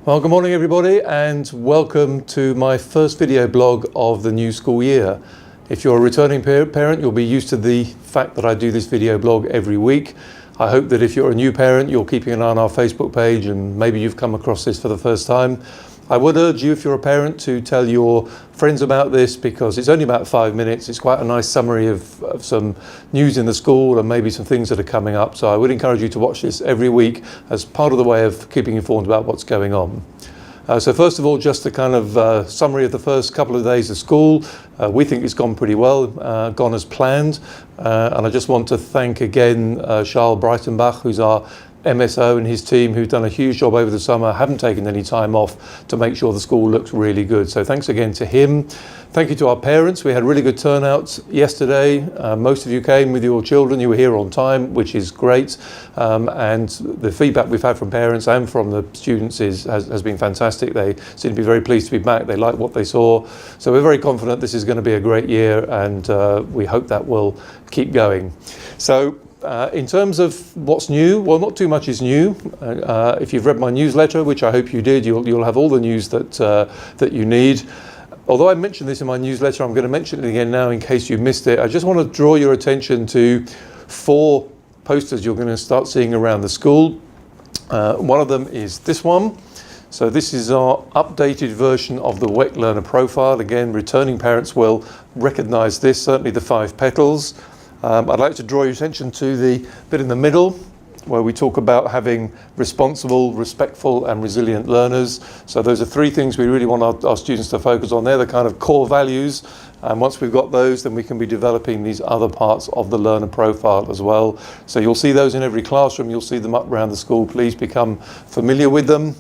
Well, good morning everybody and welcome to my first video blog of the new school year. If you're a returning parent, you'll be used to the fact that I do this video blog every week. I hope that if you're a new parent, you're keeping an eye on our Facebook page and maybe you've come across this for the first time. I would urge you, if you're a parent, to tell your friends about this because it's only about 5 minutes. It's quite a nice summary of some news in the school and maybe some things that are coming up. So I would encourage you to watch this every week as part of the way of keeping informed about what's going on. So first of all, just a kind of summary of the first couple of days of school. We think it's gone pretty well, gone as planned. And I just want to thank again Charles Breitenbach, who's our MSO, and his team, who've done a huge job over the summer, haven't taken any time off to make sure the school looks really good. So thanks again to him. Thank you to our parents. We had really good turnouts yesterday. Most of you came with your children. You were here on time, which is great. And the feedback we've had from parents and from the students has been fantastic. They seem to be very pleased to be back. They like what they saw. So we're very confident this is going to be a great year, and we hope that will keep going. So in terms of what's new, well, not too much is new. If you've read my newsletter, which I hope you did, you'll have all the news that you need. Although I mentioned this in my newsletter, I'm going to mention it again now in case you missed it. I just want to draw your attention to 4 posters you're going to start seeing around the school. One of them is this one. So this is our updated version of the Wick Learner Profile. Again, returning parents will recognise this, certainly the 5 petals. I'd like to draw your attention to the bit in the middle where we talk about having responsible, respectful and resilient learners. So those are 3 things we really want our students to focus on. They're the kind of core values, and once we've got those, then we can be developing these other parts of the learner profile as well. So you'll see those in every classroom, you'll see them up around the school. Please become familiar with them.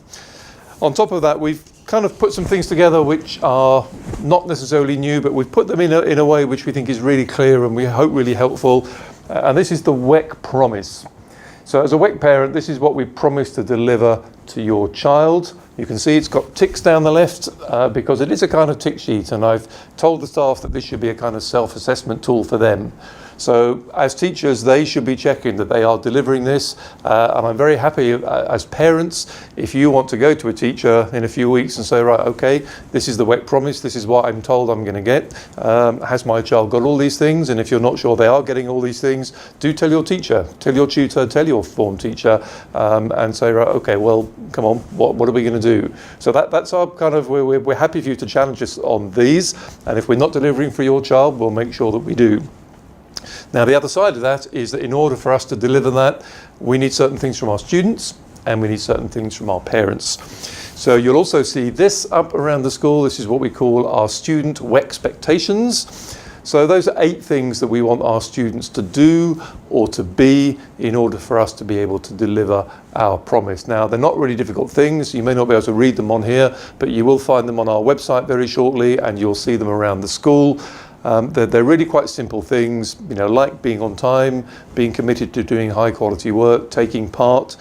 On top of that, we've kind of put some things together which are not necessarily new, but we've put them in a way which we think is really clear and we hope really helpful. And this is the Wick Promise. So as a Wick parent, this is what we promise to deliver to your child. You can see it's got ticks down the left because it is a kind of tick sheet, and I've told the staff that this should be a kind of self-assessment tool for them. So as teachers, they should be checking that they are delivering this, and I'm very happy as parents if you want to go to a teacher in a few weeks and say, right, okay, this is the Wick Promise, this is what I'm told I'm going to get. Has my child got all these things? And if you're not sure they are getting all these things, do tell your teacher, tell your tutor, tell your form teacher, and say, right, okay, well, come on, what are we going to do? So that's our kind of, we're happy for you to challenge us on these, and if we're not delivering for your child, we'll make sure that we do. Now, the other side of that is that in order for us to deliver that, we need certain things from our students and we need certain things from our parents. So you'll also see this up around the school. This is what we call our student expectations. So those are 8 things that we want our students to do or to be in order for us to be able to deliver our promise. Now, they're not really difficult things. You may not be able to read them on here, but you will find them on our website very shortly, and you'll see them around the school. They're really quite simple things, you know, like being on time, being committed to doing high quality work, taking part,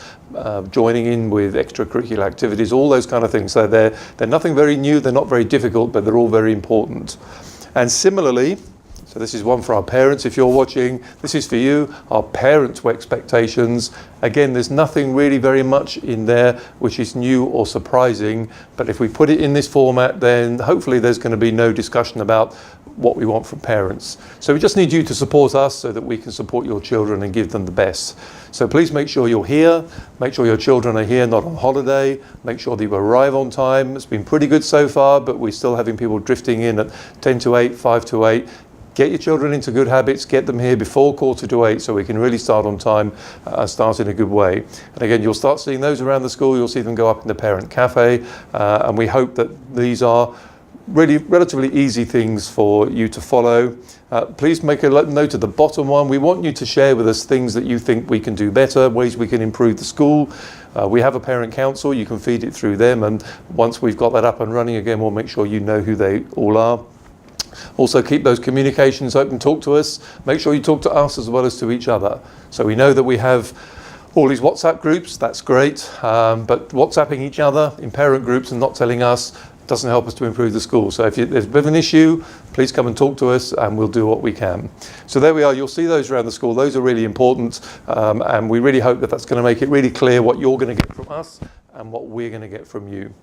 joining in with extracurricular activities, all those kind of things. So they're nothing very new, they're not very difficult, but they're all very important. And similarly, so this is one for our parents. If you're watching, this is for you, our parents' expectations. Again, there's nothing really very much in there which is new or surprising, but if we put it in this format, then hopefully there's going to be no discussion about what we want from parents. So we just need you to support us so that we can support your children and give them the best. So please make sure you're here, make sure your children are here, not on holiday, make sure that you arrive on time. It's been pretty good so far, but we're still having people drifting in at 10 to 8, 5 to 8. Get your children into good habits, get them here before 7:45 so we can really start on time, start in a good way. And again, you'll start seeing those around the school, you'll see them go up in the parent cafe, and we hope that these are really relatively easy things for you to follow. Please make a note of the bottom one. We want you to share with us things that you think we can do better, ways we can improve the school. We have a parent council, you can feed it through them, and once we've got that up and running again, we'll make sure you know who they all are. Also, keep those communications open, talk to us, make sure you talk to us as well as to each other. So we know that we have all these WhatsApp groups, that's great, but WhatsApping each other in parent groups and not telling us doesn't help us to improve the school. So if there's a bit of an issue, please come and talk to us and we'll do what we can. So there we are, you'll see those around the school. Those are really important, and we really hope that that's going to make it really clear what you're going to get from us and what we're going to get from you.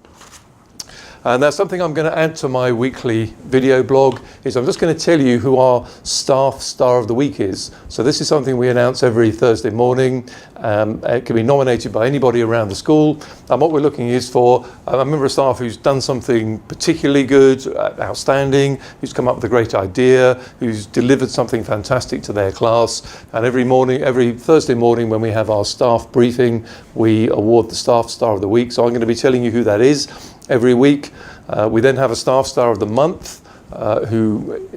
And that's something I'm going to add to my weekly video blog, is I'm just going to tell you who our Staff Star of the Week is. So this is something we announce every Thursday morning. It can be nominated by anybody around the school. And what we're looking is for a member of staff who's done something particularly good, outstanding, who's come up with a great idea, who's delivered something fantastic to their class. And every Thursday morning when we have our staff briefing, we award the Staff Star of the Week. So I'm going to be telling you who that is every week. We then have a Staff Star of the Month who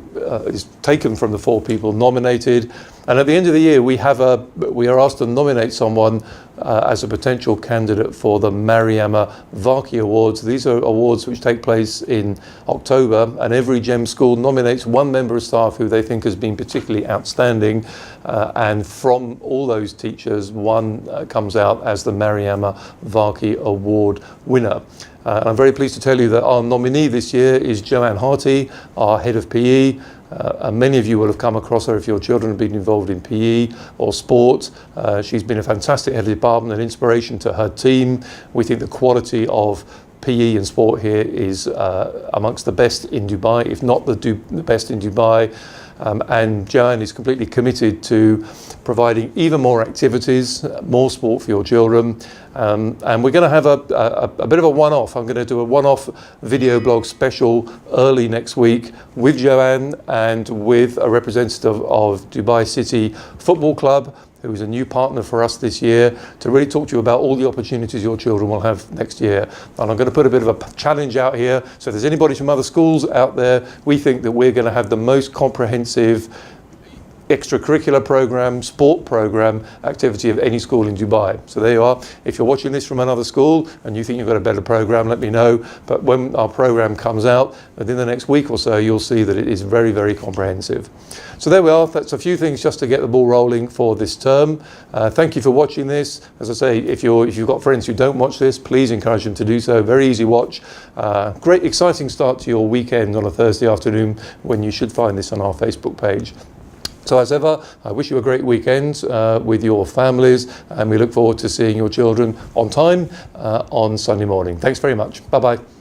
is taken from the 4 people nominated. And at the end of the year, we are asked to nominate someone as a potential candidate for the Mariama Varkey Awards. These are awards which take place in October, and every GEM school nominates one member of staff who they think has been particularly outstanding. And from all those teachers, one comes out as the Mariama Varkey Award winner. And I'm very pleased to tell you that our nominee this year is Joanne Harty, our head of PE. And many of you will have come across her if your children have been involved in PE or sport. She's been a fantastic head of department and inspiration to her team. We think the quality of PE and sport here is amongst the best in Dubai, if not the best in Dubai. And Joanne is completely committed to providing even more activities, more sport for your children. And we're going to have a bit of a one-off. I'm going to do a one-off video blog special early next week with Joanne and with a representative of Dubai City Football Club, who is a new partner for us this year, to really talk to you about all the opportunities your children will have next year. And I'm going to put a bit of a challenge out here. So if there's anybody from other schools out there, we think that we're going to have the most comprehensive extracurricular program, sport program activity of any school in Dubai. So there you are. If you're watching this from another school and you think you've got a better program, let me know. But when our program comes out, within the next week or so, you'll see that it is very, very comprehensive. So there we are. That's a few things just to get the ball rolling for this term. Thank you for watching this. As I say, if you've got friends who don't watch this, please encourage them to do so. Very easy watch. Great, exciting start to your weekend on a Thursday afternoon, when you should find this on our Facebook page. So as ever, I wish you a great weekend with your families, and we look forward to seeing your children on time on Sunday morning. Thanks very much. Bye-bye.